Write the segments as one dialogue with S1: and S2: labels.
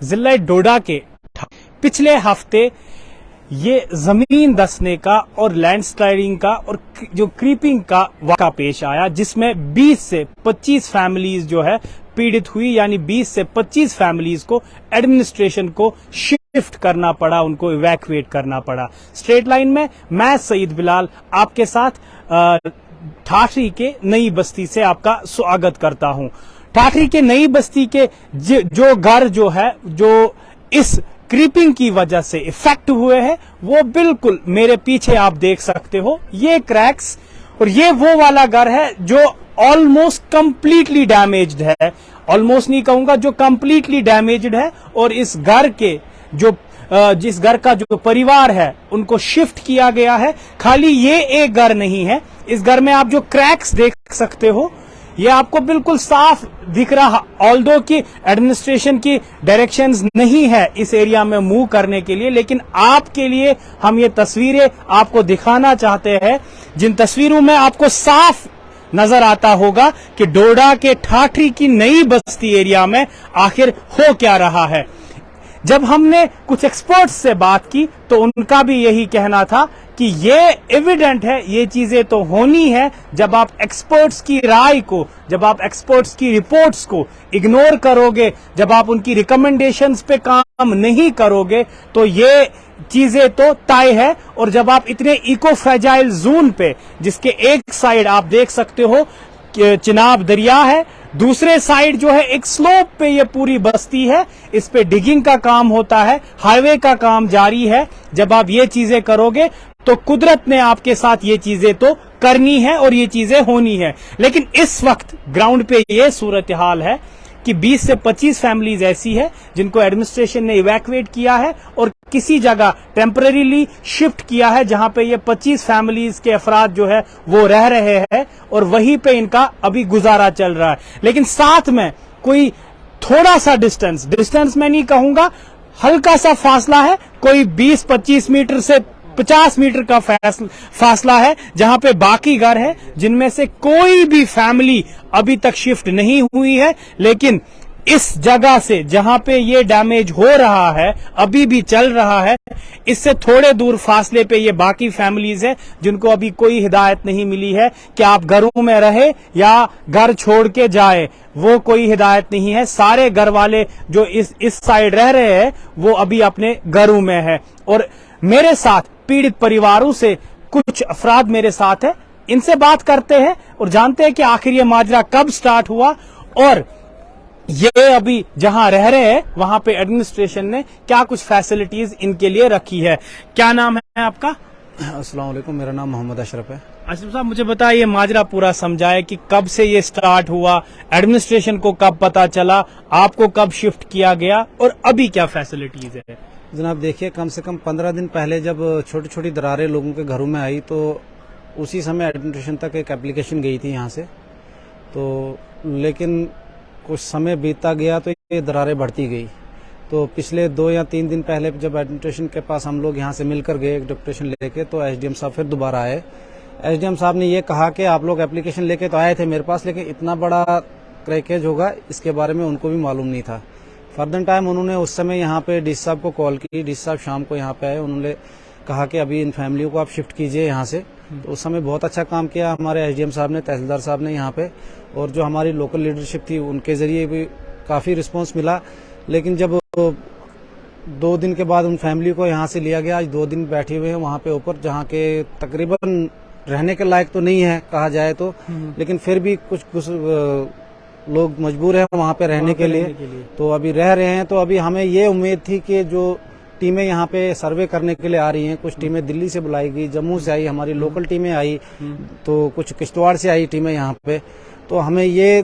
S1: जिला डोडा के पिछले हफ्ते ये जमीन धंसने का और लैंडस्लाइडिंग का और जो क्रीपिंग का वाक़ा पेश आया, जिसमें 20 से 25 फैमिलीज जो है पीड़ित हुई। यानी 20 से 25 फैमिलीज को एडमिनिस्ट्रेशन को शिफ्ट करना पड़ा, उनको इवैक्यूएट करना पड़ा। स्ट्रेट लाइन में मैं सईद बिलाल आपके साथ ठाठरी के नई बस्ती से आपका स्वागत करता हूं। ठाठरी के नई बस्ती के जो घर जो है, जो इस क्रीपिंग की वजह से इफेक्ट हुए हैं, वो बिल्कुल मेरे पीछे आप देख सकते हो। ये क्रैक्स और ये वो वाला घर है जो ऑलमोस्ट कंप्लीटली डैमेज्ड है। ऑलमोस्ट नहीं कहूंगा, जो कंप्लीटली डैमेज्ड है। और इस घर के जिस घर का जो परिवार है उनको शिफ्ट किया गया है। खाली ये एक घर नहीं है, इस घर में आप जो क्रैक्स देख सकते हो ये आपको बिल्कुल साफ दिख रहा। ऑल्दो की एडमिनिस्ट्रेशन की डायरेक्शंस नहीं है इस एरिया में मूव करने के लिए, लेकिन आपके लिए हम ये तस्वीरें आपको दिखाना चाहते हैं, जिन तस्वीरों में आपको साफ नजर आता होगा कि डोडा के ठाठरी की नई बस्ती एरिया में आखिर हो क्या रहा है। जब हमने कुछ एक्सपर्ट्स से बात की तो उनका भी यही कहना था कि ये एविडेंट है, ये चीजें तो होनी है। जब आप एक्सपर्ट्स की राय को, जब आप एक्सपर्ट्स की रिपोर्ट्स को इग्नोर करोगे, जब आप उनकी रिकमेंडेशंस पे काम नहीं करोगे, तो ये चीजें तो तय है। और जब आप इतने इको फ्रेजाइल जोन पे, जिसके एक साइड आप देख सकते हो चिनाब दरिया है, दूसरे साइड जो है एक स्लोप पे ये पूरी बस्ती है, इस पे डिगिंग का काम होता है, हाईवे का काम जारी है। जब आप ये चीजें करोगे तो कुदरत ने आपके साथ ये चीजें तो करनी है और ये चीजें होनी है। लेकिन इस वक्त ग्राउंड पे ये सूरत हाल है कि 20 से 25 फैमिलीज ऐसी है जिनको एडमिनिस्ट्रेशन ने इवैक्यूएट किया है और किसी जगह टेम्परेरीली शिफ्ट किया है, जहां पे ये 25 फैमिलीज के अफराद जो है वो रह रहे हैं और वहीं पे इनका अभी गुजारा चल रहा है। लेकिन साथ में कोई थोड़ा सा डिस्टेंस मैं नहीं कहूंगा, हल्का सा फासला है, कोई 20-25 मीटर से 50 मीटर का फासला है, जहां पे बाकी घर है जिनमें से कोई भी फैमिली अभी तक शिफ्ट नहीं हुई है। लेकिन इस जगह से जहां पे ये डैमेज हो रहा है, अभी भी चल रहा है, इससे थोड़े दूर फासले पे ये बाकी फैमिलीज है जिनको अभी कोई हिदायत नहीं मिली है कि आप घरों में रहे या घर छोड़ के जाए। वो कोई हिदायत नहीं है। सारे घर वाले जो इस साइड रह रहे हैं वो अभी अपने घरों में है। और मेरे साथ पीड़ित परिवारों से कुछ अफराद मेरे साथ है, इनसे बात करते हैं और जानते हैं कि आखिर ये माजरा कब स्टार्ट हुआ और ये अभी जहां रह रहे हैं वहां पे एडमिनिस्ट्रेशन ने क्या कुछ फैसिलिटीज इनके लिए रखी है। क्या नाम है आपका?
S2: अस्सलाम वालेकुम, मेरा नाम मोहम्मद अशरफ है।
S1: अशरफ साहब, मुझे बताइए माजरा पूरा समझाए कि कब से ये स्टार्ट हुआ, एडमिनिस्ट्रेशन को कब पता चला, आपको कब शिफ्ट किया गया और अभी क्या फैसिलिटीज है?
S2: जनाब देखिए, कम से कम 15 दिन पहले जब छोटी छोटी दरारें लोगों के घरों में आई तो उसी समय एडमिनिस्ट्रेशन तक एक एप्लीकेशन गई थी यहाँ से। तो लेकिन कुछ समय बीतता गया तो ये दरारें बढ़ती गई। तो पिछले 2 या 3 दिन पहले जब एडमिनिस्ट्रेशन के पास हम लोग यहाँ से मिलकर गए एक डिप्यूटेशन लेके, तो एसडीएम साहब फिर दोबारा आए। एसडीएम साहब ने ये कहा कि आप लोग एप्लीकेशन लेके तो आए थे मेरे पास, लेकिन इतना बड़ा क्रैकेज होगा इसके बारे में उनको भी मालूम नहीं था। फर्दर टाइम उन्होंने उस समय यहाँ पे डीसी साहब को कॉल की, डीसी साहब शाम को यहाँ पे आए, उन्होंने कहा कि अभी इन फैमिलियों को आप शिफ्ट कीजिए यहाँ से। तो उस समय बहुत अच्छा काम किया हमारे एसडीएम साहब ने, तहसीलदार साहब ने यहाँ पे, और जो हमारी लोकल लीडरशिप थी उनके जरिए भी काफ़ी रिस्पॉन्स मिला। लेकिन जब 2 दिन के बाद उन फैमिली को यहाँ से लिया गया, आज 2 दिन बैठे हुए हैं वहाँ पे ऊपर, जहाँ के तकरीबन रहने के लायक तो नहीं है कहा जाए तो, लेकिन फिर भी कुछ लोग मजबूर हैं वहाँ पे रहने के लिए। तो अभी रह रहे हैं। तो अभी हमें ये उम्मीद थी कि जो टीमें यहाँ पे सर्वे करने के लिए आ रही हैं, कुछ टीमें दिल्ली से बुलाई गई, जम्मू से आई, हमारी लोकल टीमें आई, तो कुछ किश्तवाड़ से आई टीमें यहाँ पे। तो हमें ये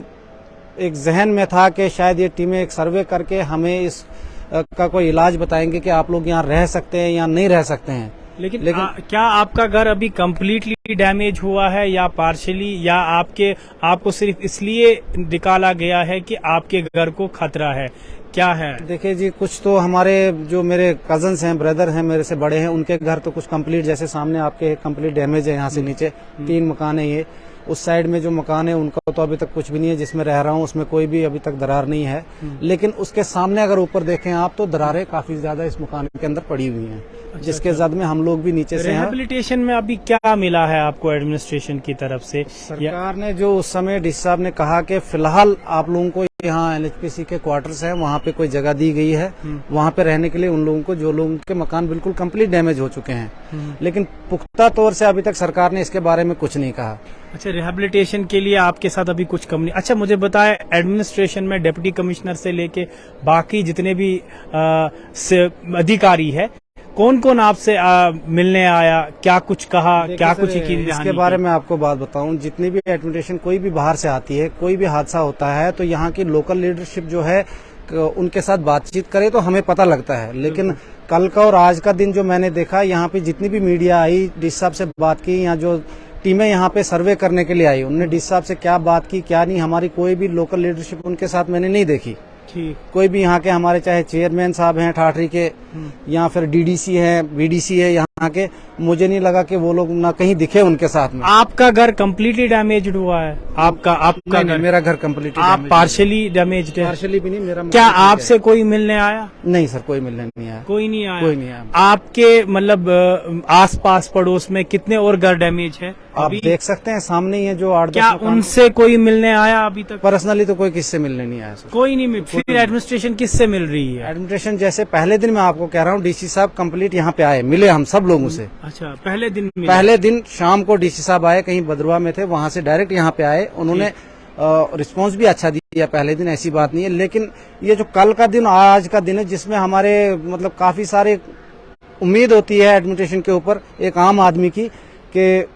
S2: एक जहन में था कि शायद ये टीमें एक सर्वे करके हमें इस का कोई इलाज बताएंगे कि आप लोग यहाँ रह सकते हैं या नहीं रह सकते हैं।
S1: लेकिन क्या आपका घर अभी कम्प्लीटली डैमेज हुआ है या पार्शियली, या आपको सिर्फ इसलिए निकाला गया है कि आपके घर को खतरा है? क्या है?
S2: देखिए जी, कुछ तो हमारे जो मेरे कजन्स हैं, ब्रदर हैं, मेरे से बड़े हैं, उनके घर तो कुछ कंप्लीट, जैसे सामने आपके कंप्लीट डैमेज है यहाँ से नीचे 3 मकान है ये, उस साइड में जो मकान है उनका तो अभी तक कुछ भी नहीं है, जिसमें रह रहा हूँ उसमें कोई भी अभी तक दरार नहीं है। लेकिन उसके सामने अगर ऊपर देखें आप तो दरारें काफी ज्यादा इस मकान के अंदर पड़ी हुई हैं, जिसके जद में हम लोग भी नीचे से हैं।
S1: रिहेबिलिटेशन में अभी क्या मिला है आपको एडमिनिस्ट्रेशन की तरफ से?
S2: सरकार ने जो उस समय डीसी साहब ने कहा कि फिलहाल आप लोगों को यहाँ एनएचपीसी के क्वार्टर्स हैं, वहाँ पे कोई जगह दी गई है, वहाँ पे रहने के लिए उन लोगों को जो लोगों के मकान बिल्कुल कंप्लीट डैमेज हो चुके हैं। लेकिन पुख्ता तौर से अभी तक सरकार ने इसके बारे में कुछ नहीं कहा।
S1: अच्छा, रिहेबिलिटेशन के लिए आपके साथ अभी कुछ कम नहीं। अच्छा, मुझे बताएं, एडमिनिस्ट्रेशन में डिप्टी कमिश्नर से लेके बाकी जितने भी अधिकारी है, कौन कौन आपसे मिलने आया, क्या कुछ कहा, क्या कुछ की
S2: इसके बारे में आपको बात बताऊं, जितनी भी एडमिनिस्ट्रेशन कोई भी बाहर से आती है, कोई भी हादसा होता है तो यहाँ की लोकल लीडरशिप जो है उनके साथ बातचीत करे तो हमें पता लगता है। लेकिन कल का और आज का दिन जो मैंने देखा, यहाँ पे जितनी भी मीडिया आई, डीसी साहब से बात की, यहाँ जो टीमें यहाँ पे सर्वे करने के लिए आई, उन्होंने डीसी साहब से क्या बात की क्या नहीं, हमारी कोई भी लोकल लीडरशिप उनके साथ मैंने नहीं देखी।
S1: ठीक,
S2: कोई भी यहाँ के हमारे चाहे चेयरमैन साहब हैं ठाठरी के या फिर डीडीसी हैं, बीडीसी है यहाँ के, मुझे नहीं लगा कि वो लोग ना कहीं दिखे उनके साथ में।
S1: आपका घर कम्प्लीटली डैमेज हुआ है? आपका घर?
S2: मेरा घर कम्प्लीटली,
S1: आप पार्शली डैमेज है?
S2: पार्शली भी नहीं, मेरा।
S1: क्या आपसे कोई मिलने आया?
S2: नहीं सर, कोई मिलने नहीं आया।
S1: कोई नहीं आया?
S2: कोई नहीं आया।
S1: आपके मतलब आसपास पड़ोस में कितने और घर डैमेज है?
S2: आप देख सकते हैं सामने ही है जो 8-10।
S1: क्या उनसे कोई मिलने आया अभी तक?
S2: पर्सनली तो कोई किससे मिलने नहीं आया सर।
S1: कोई नहीं। फिर एडमिनिस्ट्रेशन किससे मिल रही है?
S2: एडमिनिस्ट्रेशन जैसे पहले दिन मैं आपको कह रहा हूँ, डीसी साहब कंप्लीट यहाँ पे आए, मिले हम सब लोगों से।
S1: अच्छा, पहले दिन मिले?
S2: पहले दिन शाम को डीसी साहब आए, कहीं बदरुआ में थे, वहां से डायरेक्ट यहाँ पे आए। उन्होंने रिस्पांस भी अच्छा दिया पहले दिन, ऐसी बात नहीं है। लेकिन ये जो कल का दिन आज का दिन है, जिसमें हमारे मतलब काफी सारे उम्मीद होती है एडमिनिस्ट्रेशन के ऊपर, एक आम आदमी की, कि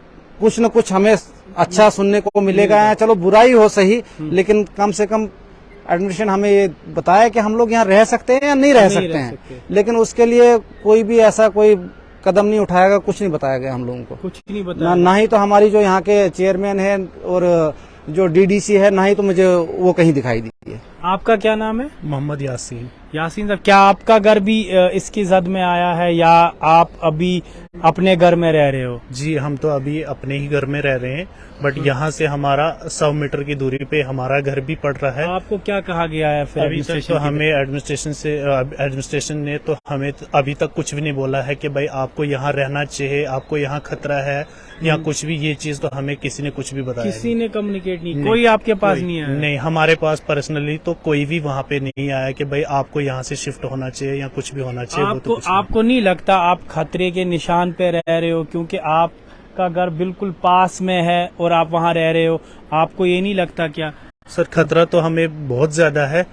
S2: कुछ न कुछ हमें अच्छा सुनने को मिलेगा। चलो बुराई हो सही, लेकिन कम से कम एडमिनिस्ट्रेशन हमें ये बताया कि हम लोग यहाँ रह सकते हैं या नहीं रह सकते हैं। लेकिन उसके लिए कोई भी ऐसा कोई कदम नहीं उठाएगा, कुछ नहीं बताया गया हम लोगों को,
S1: कुछ नहीं बताया।
S2: ना ही तो हमारी जो यहाँ के चेयरमैन है और जो डीडीसी है, ना ही तो मुझे वो कहीं दिखाई दी है।
S1: आपका क्या नाम है?
S3: मोहम्मद यासीन।
S1: यासीन साहब, क्या आपका घर भी इसकी जद में आया है या आप अभी अपने घर में रह रहे हो?
S3: जी, हम तो अभी अपने ही घर में रह रहे हैं, बट यहाँ से हमारा 100 मीटर की दूरी पे हमारा घर भी पड़ रहा है।
S1: आपको क्या कहा गया है फिर?
S3: अभी तक तो हमें एडमिनिस्ट्रेशन ने तो हमें अभी तक कुछ भी नहीं बोला है कि भाई आपको यहाँ रहना चाहिए, आपको यहाँ खतरा है या कुछ भी। ये चीज तो हमें किसी ने कुछ भी बताया
S1: किसी ने कम्युनिकेट नहीं, कोई आपके पास नहीं आया?
S3: नहीं, हमारे पास पर्सनली तो कोई भी वहाँ पे नहीं आया कि भाई आपको यहाँ से शिफ्ट होना चाहिए या कुछ भी होना चाहिए।
S1: आपको नहीं लगता आप खतरे के निशान पे रह रहे हो? क्योंकि आपका घर बिल्कुल पास में है और आप वहाँ रह रहे हो, आपको ये नहीं लगता क्या?
S3: सर, खतरा तो हमें बहुत ज्यादा है।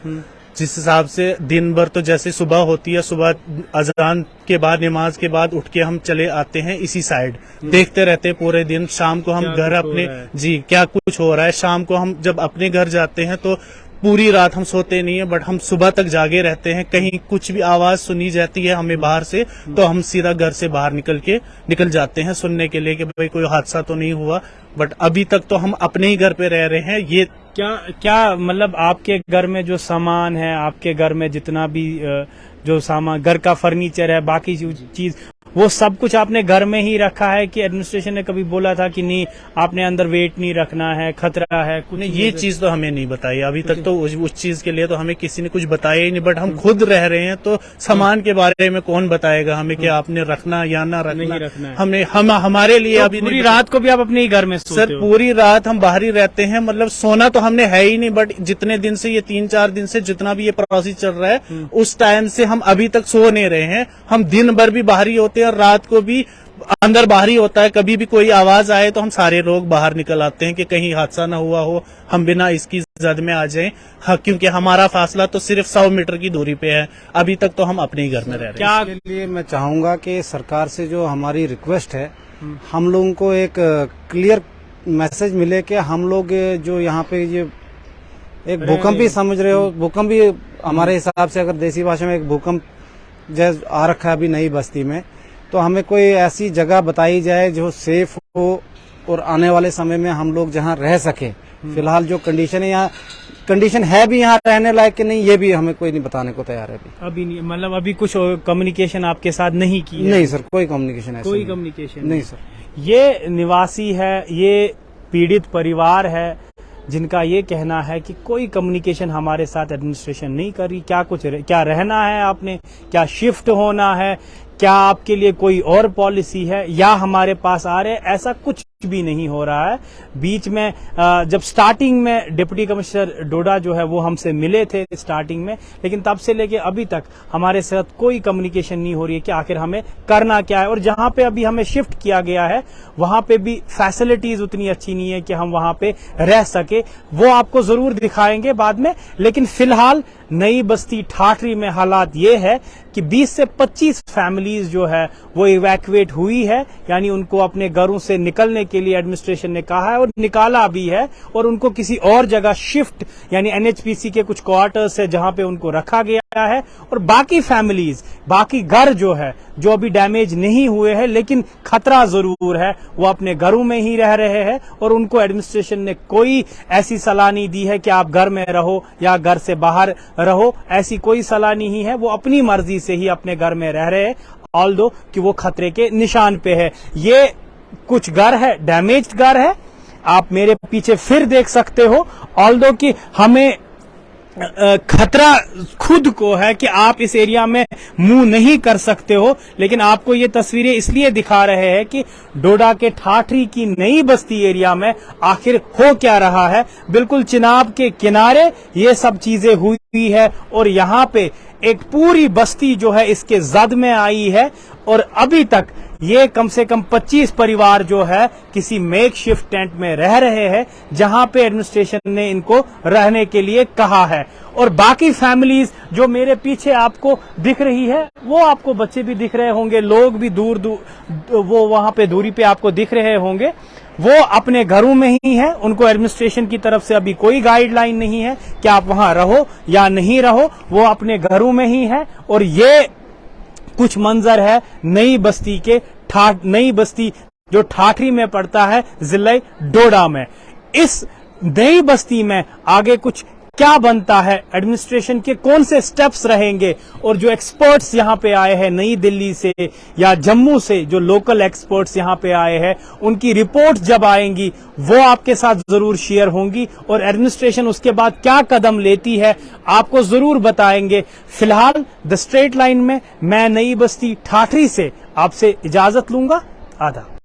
S3: जिस हिसाब से दिन भर तो जैसे सुबह होती है, सुबह अजान के बाद, नमाज के बाद उठ के हम चले आते हैं इसी साइड, देखते रहते हैं पूरे दिन। शाम को हम घर अपने, जी क्या कुछ हो रहा है, शाम को हम जब अपने घर जाते हैं तो पूरी रात हम सोते नहीं है, बट हम सुबह तक जागे रहते हैं। कहीं कुछ भी आवाज सुनी जाती है हमें बाहर से, तो हम सीधा घर से बाहर निकल जाते हैं सुनने के लिए कि भाई कोई हादसा तो नहीं हुआ। बट अभी तक तो हम अपने ही घर पे रह रहे हैं। ये
S1: क्या मतलब आपके घर में जो सामान है, आपके घर में जितना भी जो सामान, घर का फर्नीचर है, बाकी चीज, वो सब कुछ आपने घर में ही रखा है कि एडमिनिस्ट्रेशन ने कभी बोला था कि नहीं आपने अंदर वेट नहीं रखना है, खतरा है कुछ?
S3: नहीं, ये चीज तो हमें नहीं बताई अभी तक। तो उस चीज के लिए तो हमें किसी ने कुछ बताया ही नहीं। बट हम खुद रह रहे हैं तो सामान के बारे में कौन बताएगा हमें कि आपने रखना या ना रखना? हमने हमारे लिए
S1: तो
S3: अभी
S1: पूरी रात को भी आप अपने ही घर में सोते
S3: सर, पूरी रात हम बाहर ही रहते हैं। मतलब सोना तो हमने है ही नहीं। बट जितने दिन से, ये 3-4 दिन से जितना भी ये प्रोसेस चल रहा है, उस टाइम से हम अभी तक सो नहीं रहे हैं। हम दिन भर भी बाहर ही होते हैं और रात को भी अंदर बाहर ही होता है। कभी भी कोई आवाज आए तो हम सारे लोग बाहर निकल आते हैं कि कहीं हादसा ना हुआ हो, हम बिना इसकी जद में आ जाएं। हाँ, क्योंकि हमारा फासला तो सिर्फ 100 मीटर की दूरी पे है। अभी तक तो हम अपने ही घर में रह रहे हैं।
S1: क्या
S2: इसके लिए मैं चाहूंगा कि सरकार से जो हमारी रिक्वेस्ट है, हम लोगों को एक क्लियर मैसेज मिले कि हम लोग जो यहाँ पे ये एक भूकंप भी समझ रहे हो, भूकंप भी हमारे हिसाब से, अगर देसी भाषा में एक भूकंप जैसे आ रखा है अभी नई बस्ती में, तो हमें कोई ऐसी जगह बताई जाए जो सेफ हो और आने वाले समय में हम लोग जहाँ रह सके। फिलहाल जो कंडीशन है यहाँ, कंडीशन है भी यहाँ रहने लायक कि नहीं, ये भी हमें कोई नहीं बताने को तैयार है
S1: अभी नहीं। मतलब अभी कुछ कम्युनिकेशन आपके साथ नहीं की है?
S2: नहीं सर, कोई कम्युनिकेशन है,
S1: कोई कम्युनिकेशन
S2: नहीं सर।
S1: ये निवासी है, ये पीड़ित परिवार है जिनका ये कहना है कि कोई कम्युनिकेशन हमारे साथ एडमिनिस्ट्रेशन नहीं कर रही। क्या रहना है आपने, क्या शिफ्ट होना है, क्या आपके लिए कोई और पॉलिसी है, या हमारे पास आ रहे, ऐसा कुछ भी नहीं हो रहा है। बीच में जब स्टार्टिंग में डिप्टी कमिश्नर डोडा जो है वो हमसे मिले थे स्टार्टिंग में, लेकिन तब से लेके अभी तक हमारे साथ कोई कम्युनिकेशन नहीं हो रही है कि आखिर हमें करना क्या है। और जहां पे अभी हमें शिफ्ट किया गया है वहां पे भी फैसिलिटीज उतनी अच्छी नहीं है कि हम वहां पे रह सके। वो आपको जरूर दिखाएंगे बाद में, लेकिन फिलहाल नई बस्ती ठाठरी में हालात ये है कि 20 से 25 फैमिलीज जो है वो इवैक्यूएट हुई है, यानी उनको अपने घरों से निकलने के लिए एडमिनिस्ट्रेशन ने कहा है और निकाला भी है, और उनको किसी और जगह शिफ्ट, यानी एनएचपीसी के कुछ क्वार्टर्स है जहां पे उनको रखा गया है। और बाकी फैमिलीज, बाकी घर जो है जो अभी डैमेज नहीं हुए हैं लेकिन खतरा जरूर है, वो अपने घरों में ही रह रहे हैं, और उनको एडमिनिस्ट्रेशन ने कोई ऐसी सलाह नहीं दी है कि आप घर में रहो या घर से बाहर रहो, ऐसी कोई सलाह नहीं है। वो अपनी मर्जी से ही अपने घर में रह रहे हैं, ऑल्दो कि वो खतरे के निशान पे है। ये कुछ घर है, डैमेज्ड घर है, आप मेरे पीछे फिर देख सकते हो, ऑल्दो कि हमें खतरा खुद को है कि आप इस एरिया में मूव नहीं कर सकते हो, लेकिन आपको ये तस्वीरें इसलिए दिखा रहे हैं कि डोडा के ठाठरी की नई बस्ती एरिया में आखिर हो क्या रहा है। बिल्कुल चिनाब के किनारे ये सब चीजें हुई है, और यहाँ पे एक पूरी बस्ती जो है इसके जद में आई है, और अभी तक ये कम से कम 25 परिवार जो है किसी मेक शिफ्ट टेंट में रह रहे हैं जहां पे एडमिनिस्ट्रेशन ने इनको रहने के लिए कहा है। और बाकी फैमिलीज जो मेरे पीछे आपको दिख रही है, वो आपको बच्चे भी दिख रहे होंगे, लोग भी दूर वो वहां पे दूरी पे आपको दिख रहे होंगे, वो अपने घरों में ही है। उनको एडमिनिस्ट्रेशन की तरफ से अभी कोई गाइडलाइन नहीं है कि आप वहां रहो या नहीं रहो, वो अपने घरों में ही है। और ये कुछ मंजर है नई बस्ती जो ठाठरी में पड़ता है जिले डोडा में। इस नई बस्ती में आगे कुछ क्या बनता है, एडमिनिस्ट्रेशन के कौन से स्टेप्स रहेंगे, और जो एक्सपर्ट्स यहां पे आए हैं नई दिल्ली से या जम्मू से, जो लोकल एक्सपर्ट्स यहां पे आए हैं, उनकी रिपोर्ट्स जब आएंगी वो आपके साथ जरूर शेयर होंगी, और एडमिनिस्ट्रेशन उसके बाद क्या कदम लेती है आपको जरूर बताएंगे। फिलहाल द स्ट्रेट लाइन में मैं नई बस्ती ठाठरी से आपसे इजाजत लूंगा। आदाब।